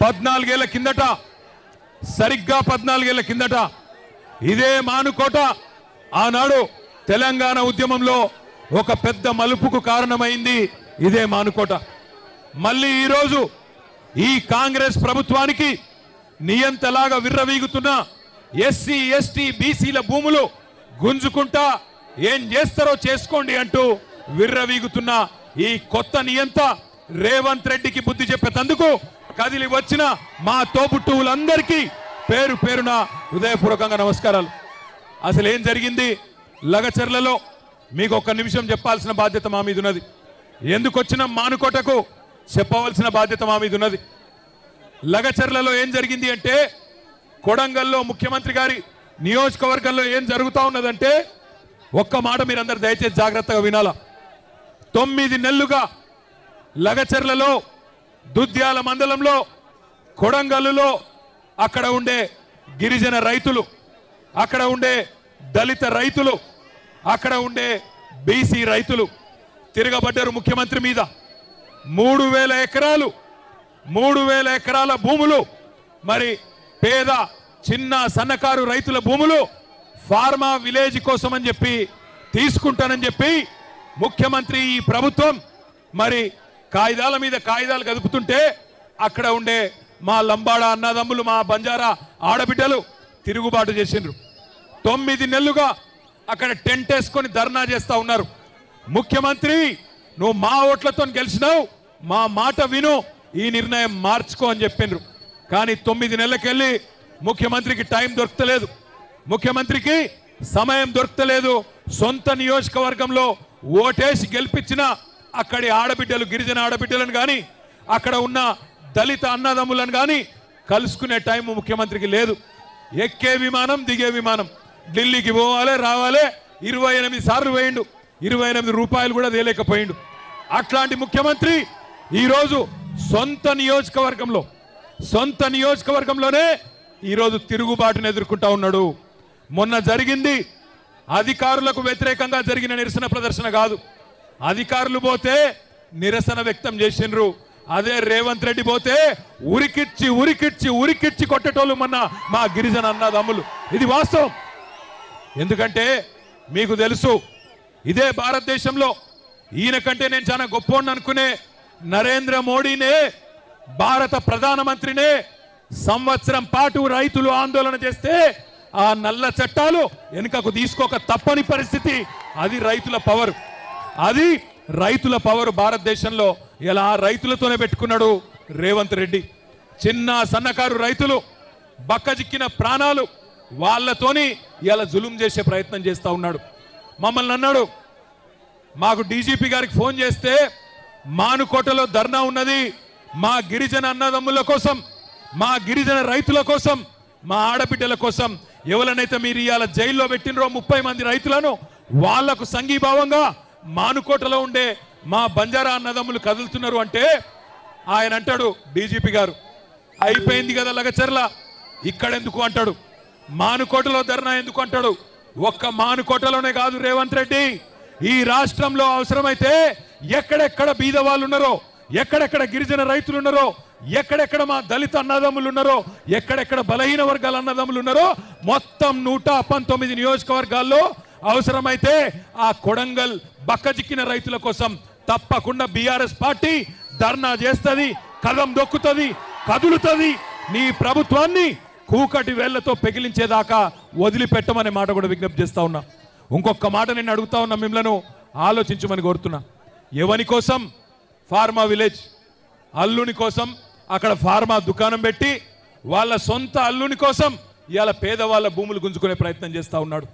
14 ఏళ్ల కిందట, సరిగ్గా 14 ఏళ్ల కిందట ఇదే మానుకోట ఆనాడు తెలంగాణ ఉద్యమంలో ఒక పెద్ద మలుపుకు కారణమైంది. ఇదే మానుకోట. మళ్ళీ ఈరోజు ఈ కాంగ్రెస్ ప్రభుత్వానికి నియంతలాగా విర్రవీగుతున్న ఎస్సీ ఎస్టీ బీసీల భూములు గుంజుకుంటా ఏం చేస్తారో చేసుకోండి అంటూ విర్రవీగుతున్న ఈ కొత్త నియంత రేవంత్ రెడ్డికి బుద్ధి చెప్పేందుకు కదిలి వచ్చిన మా తోబుట్టువులందరికీ పేరు పేరున హృదయపూర్వకంగా నమస్కారాలు. అసలు ఏం జరిగింది లగచర్లలో మీకు ఒక్క నిమిషం చెప్పాల్సిన బాధ్యత మా మీద ఉన్నది. ఎందుకు వచ్చిన మానుకోటకు చెప్పవలసిన బాధ్యత మా మీద ఉన్నది. లగచర్లలో ఏం జరిగింది అంటే, కొడంగల్లో ముఖ్యమంత్రి గారి నియోజకవర్గంలో ఏం జరుగుతా ఉన్నదంటే, ఒక్క మాట మీరందరూ దయచేసి జాగ్రత్తగా వినాలా. 9 నెలలుగా లగచర్లలో, దుద్యాల మండలంలో, కొడంగల్లులో అక్కడ ఉండే గిరిజన రైతులు, అక్కడ ఉండే దళిత రైతులు, అక్కడ ఉండే బీసీ రైతులు తిరగబడ్డారు ముఖ్యమంత్రి మీద. 3,000 ఎకరాల భూములు, మరి పేద చిన్న సన్నకారు రైతుల భూములు ఫార్మా విలేజ్ కోసం అని చెప్పి తీసుకుంటానని చెప్పి ముఖ్యమంత్రి ఈ ప్రభుత్వం మరి కాగితాల మీద కాగితాలు కదుపుతుంటే, అక్కడ ఉండే మా లంబాడ అన్నదమ్ములు, మా బంజారా ఆడబిడ్డలు తిరుగుబాటు చేసిండ్రు. 9 నెలలుగా అక్కడ టెంట్ వేసుకొని ధర్నా చేస్తా ఉన్నారు. ముఖ్యమంత్రి, నువ్వు మా ఓట్లతో గెలిచినావు, మా మాట విను, ఈ నిర్ణయం మార్చుకో అని చెప్పిండ్రు. కానీ 9 నెలలకెళ్ళి ముఖ్యమంత్రికి టైం దొరకలేదు, ముఖ్యమంత్రికి సమయం దొరకలేదు. సొంత నియోజకవర్గంలో ఓటేసి గెలిపించిన అక్కడి ఆడబిడ్డలు, గిరిజన ఆడబిడ్డలను కానీ, అక్కడ ఉన్న దళిత అన్నదమ్ములను కానీ కలుసుకునే టైం ముఖ్యమంత్రికి లేదు. ఎక్కే విమానం, దిగే విమానం, ఢిల్లీకి పోవాలి రావాలి 28 సార్లు పోయిండు, 28 రూపాయలు కూడా తేలేకపోయిండు. అట్లాంటి ముఖ్యమంత్రి ఈరోజు సొంత నియోజకవర్గంలోనే ఈరోజు తిరుగుబాటును ఎదుర్కొంటా ఉన్నాడు. మొన్న జరిగింది అధికారులకు వ్యతిరేకంగా జరిగిన నిరసన ప్రదర్శన కాదు. అధికారులు పోతే నిరసన వ్యక్తం చేసిండ్రు, అదే రేవంత్ రెడ్డి పోతే ఉరికిచ్చి కొట్టేటోళ్ళు మొన్న మా గిరిజన అన్నదమ్ములు. ఇది వాస్తవం. ఎందుకంటే మీకు తెలుసు, ఇదే భారతదేశంలో ఈయన కంటే నేను చాలా గొప్పవాడిని అనుకునే నరేంద్ర మోడీనే, భారత ప్రధానమంత్రినే సంవత్సరం పాటు రైతులు ఆందోళన చేస్తే ఆ నల్ల చట్టాలు వెనుకకు తీసుకోక తప్పని పరిస్థితి. అది రైతుల పవర్ భారతదేశంలో. ఇలా రైతులతోనే పెట్టుకున్నాడు రేవంత్ రెడ్డి. చిన్న సన్నకారు రైతులు బక్కజిక్కిన ప్రాణాలు, వాళ్ళతోని ఇలా జులుం చేసే ప్రయత్నం చేస్తా ఉన్నాడు. మమ్మల్ని అన్నాడు, మాకు డీజీపీ గారికి ఫోన్ చేస్తే మానుకోటలో ధర్నా ఉన్నది, మా గిరిజన అన్నదమ్ముల కోసం, మా గిరిజన రైతుల కోసం, మా ఆడబిడ్డల కోసం, ఎవరినైతే మీరు ఇవాళ జైల్లో పెట్టినరో 30 మంది రైతులను, వాళ్లకు సంఘీభావంగా మానుకోటలో ఉండే మా బంజారా అన్నదమ్ములు కదులుతున్నారు అంటే ఆయన అంటాడు, డీజీపీ గారు అయిపోయింది కదా లగచర్ల, ఇక్కడెందుకు అంటాడు, మానుకోటలో ధర్నా ఎందుకు అంటాడు. ఒక్క మానుకోటలోనే కాదు రేవంత్ రెడ్డి, ఈ రాష్ట్రంలో అవసరమైతే ఎక్కడెక్కడ బీద వాళ్ళు ఉన్నారో, ఎక్కడెక్కడ గిరిజన రైతులు ఉన్నారో, ఎక్కడెక్కడ మా దళిత అన్నదమ్ములు ఉన్నారో, ఎక్కడెక్కడ బలహీన వర్గాల అన్నదమ్ములు ఉన్నారో, మొత్తం 119 నియోజకవర్గాల్లో అవసరమైతే ఆ కొడంగల్ బక్కజిక్కిన రైతుల కోసం తప్పకుండా బీఆర్ఎస్ పార్టీ ధర్నా చేస్తుంది, కదం దొక్కుతుంది, కదులుతుంది. నీ ప్రభుత్వాన్ని కూకటి వేళ్లతో పెగిలించేదాకా వదిలిపెట్టమనే మాట కూడా విజ్ఞప్తి చేస్తా ఉన్నా. ఇంకొక మాట నేను అడుగుతా ఉన్నా, మిమ్మల్ని ఆలోచించమని కోరుతున్నా. ఎవరి కోసం? ఫార్మా విలేజ్ అల్లుని కోసం అక్కడ ఫార్మా దుకాణం పెట్టి వాళ్ళ సొంత అల్లుని కోసం ఇవాళ పేదవాళ్ళ భూములు గుంజుకునే ప్రయత్నం చేస్తా ఉన్నాడు.